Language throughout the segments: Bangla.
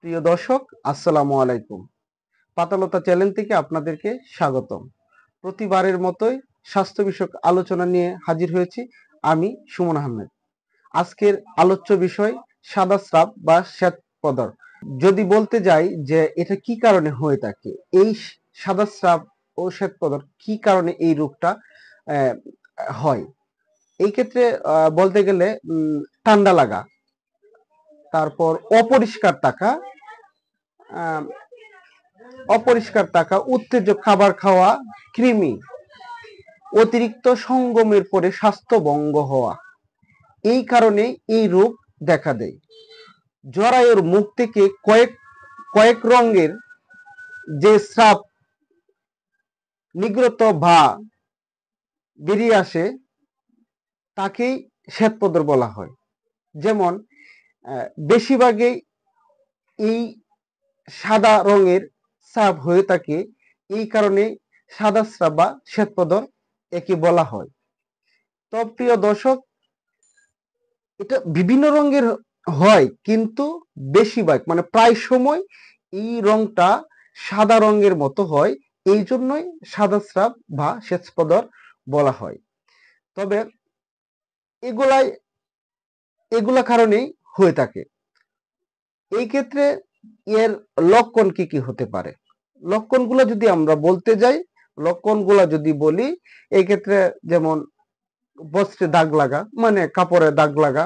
প্রিয় দর্শক, আসসালামু আলাইকুম। পাতালতা চ্যানেল থেকে আপনাদেরকে স্বাগতম। প্রতিবারের মতোই স্বাস্থ্য বিষয়ক আলোচনা নিয়ে হাজির হয়েছি আমি সুমন আহমেদ। আজকের আলোচ্য বিষয় সাদা স্রাব বা শ্বেতপদর। যদি বলতে যাই যে এটা কি কারণে হয়ে থাকে, এই সাদা স্রাব ও শ্বেতপদর কি কারণে এই রোগটা আহ, হয়, এই ক্ষেত্রে বলতে গেলে ঠান্ডা লাগা, তারপর আহ, অপরিষ্কার থাকা, উত্তেজক খাবার খাওয়া, কৃমি, অতিরিক্ত সঙ্গমের পরে স্বাস্থ্য ভঙ্গ হওয়া, এই কারণে এই রোগ দেখা দেয়। জরায়ুর মুখ থেকে কয়েক কয়েক রঙের যে স্রাব নিগ্রত বা বেরিয়ে আসে তাকেই শ্বেতপদর বলা হয়। যেমন বেশিরভাগই এই সাদা রঙের স্রাব হয়ে থাকে, এই কারণে সাদা স্রাব বা শ্বেতপদর একে বলা হয়। তো প্রিয় দর্শক, এটা বিভিন্ন রঙের হয়, কিন্তু বেশিরভাগ মানে প্রায় সময় এই রংটা সাদা রঙের মতো হয়, এই জন্যই সাদা স্রাব বা শ্বেতপদর বলা হয়। তবে এগুলাই এগুলা কারণেই হয়ে থাকে। এই ক্ষেত্রে এর লক্ষণ কি কি হতে পারে, লক্ষণগুলো যদি আমরা বলতে যাই, লক্ষণগুলো যদি বলি, এই ক্ষেত্রে যেমন বস্ত্রে দাগ লাগা মানে কাপড়ে দাগ লাগা,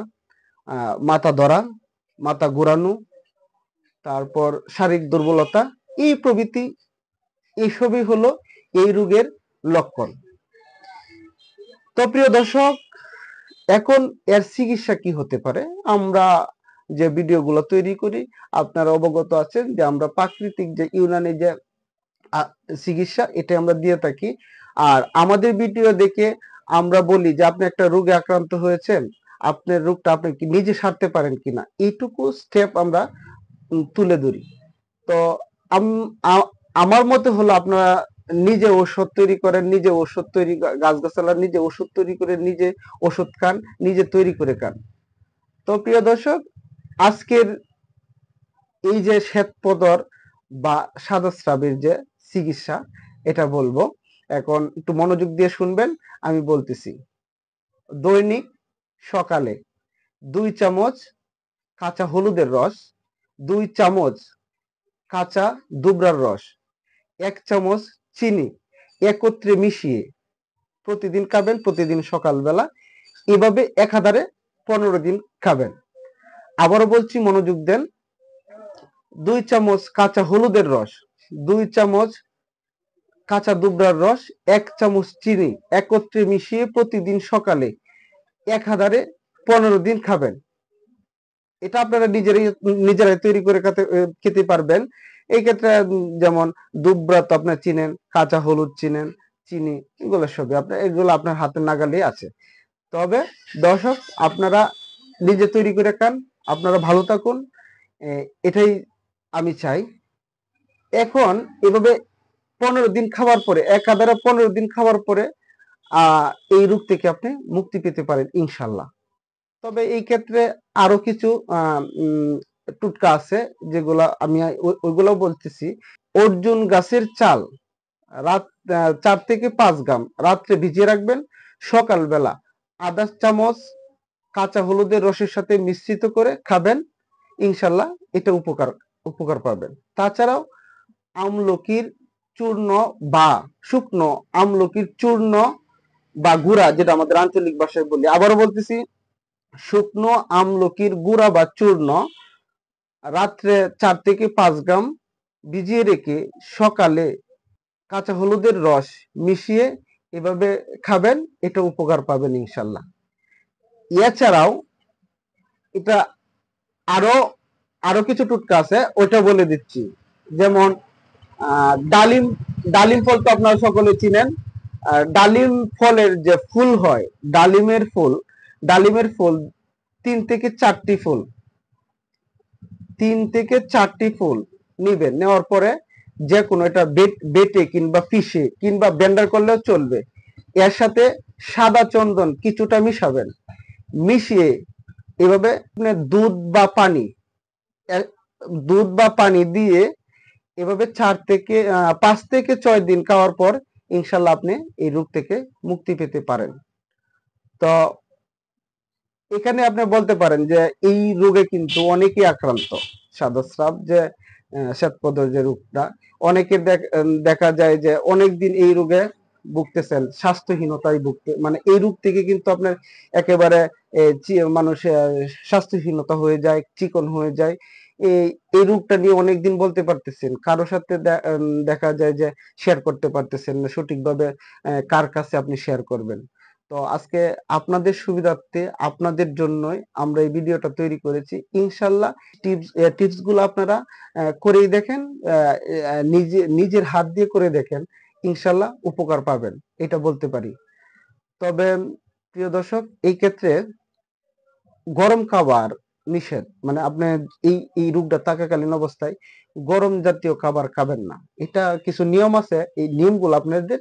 মাথা ধরা, মাথা ঘোরানো, তারপর শারীরিক দুর্বলতা, এই প্রভৃতি, এইসবই হলো এই রোগের লক্ষণ। তো প্রিয় দর্শক, এখন এর চিকিৎসা কি হতে পারে? আমরা যে ভিডিওগুলো তৈরি করি, আপনারা অবগত আছেন যে আমরা প্রাকৃতিক যে ইউনানি যে চিকিৎসা, এটা আমরা দিয়ে থাকি। আর আমাদের ভিডিও দেখে আমরা বলি যে আপনি একটা রোগে আক্রান্ত হয়েছেন, আপনার রোগটা আপনি কি নিজে সারতে পারেন কিনা, এইটুকু স্টেপ আমরা তুলে ধরি। তো আমার মতে হলো আপনারা নিজে ঔষধ তৈরি করেন, নিজে ঔষধ তৈরি গাছগাছালা নিজে ওষুধ তৈরি করে নিজে ওষুধ খান, নিজে তৈরি করে খান। তো প্রিয় দর্শক, আজকের এই যে শ্বেতপদর বা সাদা স্রাবের যে চিকিৎসা, এটা বলবো। এখন একটু মনোযোগ দিয়ে শুনবেন, আমি বলতেছি। দৈনিক সকালে 2 চামচ কাঁচা হলুদের রস, 2 চামচ কাঁচা দুবরার রস, 1 চামচ চিনি একত্রে মিশিয়ে প্রতিদিন খাবেন, প্রতিদিন সকালবেলা। এভাবে একাধারে 15 দিন খাবেন। আবারও বলছি, মনোযোগ দেন। 2 চামচ কাঁচা হলুদের রস, 2 চামচ কাঁচা দুবরার রস, 1 চামচ চিনি একত্রে মিশিয়ে প্রতিদিন সকালে একাধারে 15 দিন খাবেন। এটা আপনারা নিজেরাই তৈরি করে খেতে পারবেন। এই ক্ষেত্রে যেমন দুবরা তো আপনার চিনেন, কাঁচা হলুদ চিনেন, চিনি, এগুলো আপনার হাতের নাগালেই আছে। তবে দর্শক, আপনারা নিজে তৈরি করে খান, আপনারা ভালো থাকুন, এটাই আমি চাই। এখন এভাবে 15 দিন খাওয়ার পরে, একাধারে 15 দিন খাওয়ার পরে এই রোগ থেকে আপনি মুক্তি পেতে পারেন ইনশাল্লাহ। তবে এই ক্ষেত্রে আরো কিছু টুটকা আছে, যেগুলা আমি ওইগুলো বলতেছি। অর্জুন গাছের চাল রাত 4 থেকে 5 গ্রাম রাত্রে ভিজিয়ে রাখবেন, সকালবেলা আধা 1 চামচ কাঁচা হলুদের রসের সাথে মিশ্রিত করে খাবেন, ইনশাল্লাহ এটা উপকার উপকার পাবেন। তাছাড়াও আমলকির চূর্ণ বা শুকনো আমলকির চূর্ণ বা গুঁড়া, যেটা আমাদের আঞ্চলিক ভাষায় বলি, আবারও বলতেছি, শুকনো আমলকির গুঁড়া বা চূর্ণ রাত্রে 4 থেকে 5 গ্রাম ভিজিয়ে রেখে সকালে কাঁচা হলুদের রস মিশিয়ে এভাবে খাবেন, এটা উপকার পাবেন ইনশাল্লাহ। এছাড়াও এটা আরো আরো কিছু টুটকা আছে, ওইটা বলে দিচ্ছি। যেমন ডালিম, ডালিম ফল তো আপনারা সকলে চিনেন। ডালিম ফলের যে ফুল হয়, ডালিমের ফুল 3 থেকে 4টি ফুল, 3 থেকে 4টি ফুল নিবেন। নেওয়ার পরে যে কোনো এটা বেটে কিংবা পিষে কিংবা ব্লেন্ডার করলেও চলবে, এর সাথে সাদা চন্দন কিছুটা মিশাবেন। মিশিয়ে এভাবে দুধ বা পানি দুধ বা পানি দিয়ে এভাবে 5 থেকে 6 দিন খাওয়ার পর ইনশাল্লাহ আপনি এই রোগ থেকে মুক্তি পেতে পারেন। তো এখানে আপনি বলতে পারেন যে এই রোগে কিন্তু অনেকেই আক্রান্ত। সাদাস্রাব যে শ্বেতপদ্র যে রোগটা, অনেকের দেখা যায় যে অনেকদিন এই রোগে ভুগতেছেন, স্বাস্থ্যহীনতায় মানে এই রোগ থেকে কিন্তু আপনার একেবারে মানুষের স্বাস্থ্যহীনতা হয়ে যায়, চিকন হয়ে যায়। এই এই রোগটা নিয়ে অনেকদিন বলতে পারতেছেন, কারোর সাথে দেখা যায় যে শেয়ার করতে পারতেছেন না সঠিকভাবে, কার কাছে আপনি শেয়ার করবেন। তো আজকে আপনাদের সুবিধার্থে আপনাদের জন্যই আমরা এই ভিডিওটা তৈরি করেছি। ইনশাল্লাহ টিপস গুলো আপনারা করেই দেখেন, নিজের হাত দিয়ে করে দেখেন, ইনশাল্লাহ উপকার পাবেন, এটা বলতে পারি। তবে প্রিয় দর্শক, এই ক্ষেত্রে গরম খাবার নিষেধ, মানে আপনি এই রোগটা থাকাকালীন অবস্থায় গরম জাতীয় খাবার খাবেন না। এটা কিছু নিয়ম আছে, এই নিয়মগুলো আপনাদের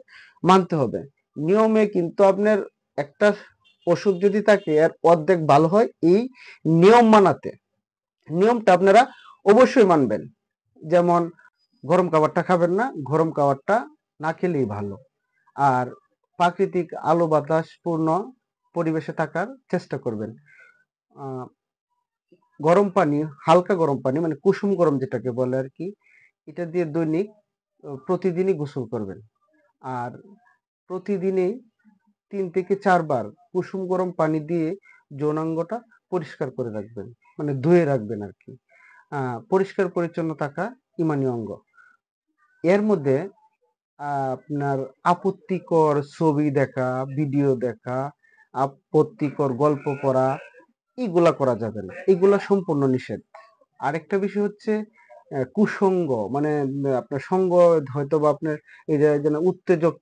মানতে হবে। নিয়মে কিন্তু আপনার একটা ওষুধ যদি থাকে এর অর্ধেক ভালো হয় এই নিয়ম মানাতে। নিয়মটা আপনারা অবশ্যই মানবেন। যেমন গরম খাবারটা খাবেন না, গরম খাবারটা না খেলেই ভালো। আর প্রাকৃতিক আলো বাতাস পূর্ণ পরিবেশে থাকার চেষ্টা করবেন। আহ গরম পানি, হালকা গরম পানি মানে কুসুম গরম যেটাকে বলে আর কি, এটা দিয়ে দৈনিক প্রতিদিনই গোসল করবেন। আর প্রতিদিনই 3 থেকে 4 বার কুসুম গরম পানি দিয়ে যৌনাঙ্গটা পরিষ্কার করে রাখবেন, মানে ধুয়ে রাখবেন আর কি। পরিষ্কার পরিচ্ছন্ন থাকা ইমানি অঙ্গ। এর মধ্যে আপনার আপত্তিকর ছবি দেখা, ভিডিও দেখা, আপত্তিকর গল্প পড়া, এগুলা করা যাবে না, এগুলা সম্পূর্ণ নিষেধ। আরেকটা বিষয় হচ্ছে কুসঙ্গ, মানে আপনার সঙ্গ হয়তো বা আপনার এই যে যেন উত্তেজক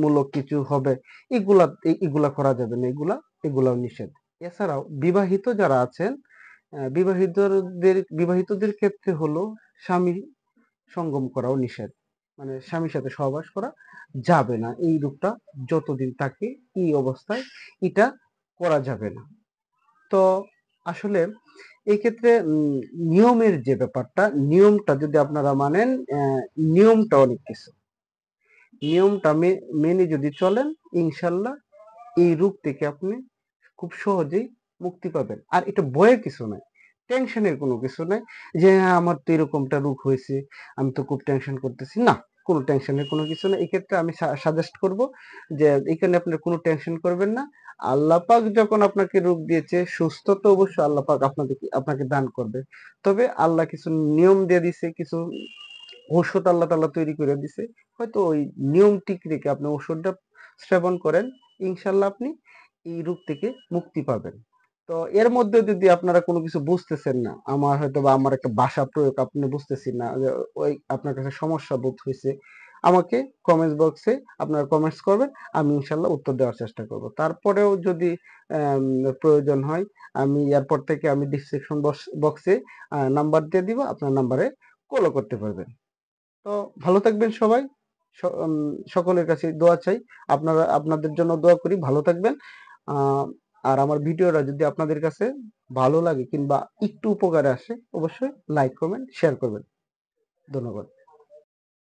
মূলক কিছু হবে, এগুলা করা যাবে না, এগুলাও নিষেধ। এছাড়াও বিবাহিত যারা আছেন, বিবাহিতদের ক্ষেত্রে হলো স্বামী সঙ্গম করাও নিষেধ, মানে স্বামীর সাথে সহবাস করা যাবে না। এই রোগটা যতদিন থাকে এই অবস্থায় এটা করা যাবে না। তো আসলে এই ক্ষেত্রে নিয়মের যে ব্যাপারটা, নিয়মটা যদি আপনারা মানেন, নিয়মটা অনেক কিছু, নিয়মটা মেনে যদি চলেন, ইনশাল্লাহ এই রোগ থেকে আপনি খুব সহজেই মুক্তি পাবেন। আর এটা ভয়ের কিছু নাই, টেনশনের কোনো কিছু নাই যে হ্যাঁ, আমার তো এরকমটা রোগ হয়েছে, আমি তো খুব টেনশন করতেছি না। কোনো টেনশনের কোনো কিছু না। এই ক্ষেত্রে আমি সাজেস্ট করব যে এখানে আপনার কোনো টেনশন করবেন না। আল্লাহ পাক যখন আপনাকে রোগ দিয়েছে, সুস্থ তো অবশ্যই আল্লাহ পাক আপনাকে দান করবে। তবে আল্লাহ কিছু নিয়ম দিয়ে দিছে, কিছু ঔষধ আল্লাহ তাআলা তৈরি করে দিছে। হয়তো ওই নিয়ম ঠিক রেখে আপনি ওষুধটা সেবন করেন, ইনশাল্লাহ আপনি এই রোগ থেকে মুক্তি পাবেন। তো এর মধ্যে যদি আপনারা কোনো কিছু বুঝতেছেন না, আমার হয়তো বা আমার একটা ভাষা প্রয়োগ আপনি বুঝতেছেন না, যে ওই আপনার কাছে সমস্যা বোধ হয়েছে, আমাকে কমেন্টস বক্সে আপনারা কমেন্টস করবেন, আমি ইনশাল্লাহ উত্তর দেওয়ার চেষ্টা করব। তারপরেও যদি আম, প্রয়োজন হয়, আমি এরপর থেকে আমি ডিসক্রিপশন বক্সে নাম্বার দিয়ে দিব, আপনার নাম্বারে কলও করতে পারবেন। তো ভালো থাকবেন সবাই। সকলের কাছে দোয়া চাই, আপনাদের জন্য দোয়া করি, ভালো থাকবেন। আহ, আর আমার ভিডিওটা যদি আপনাদের কাছে ভালো লাগে কিংবা একটু উপকারে আসে, অবশ্যই লাইক কমেন্ট শেয়ার করবেন। ধন্যবাদ।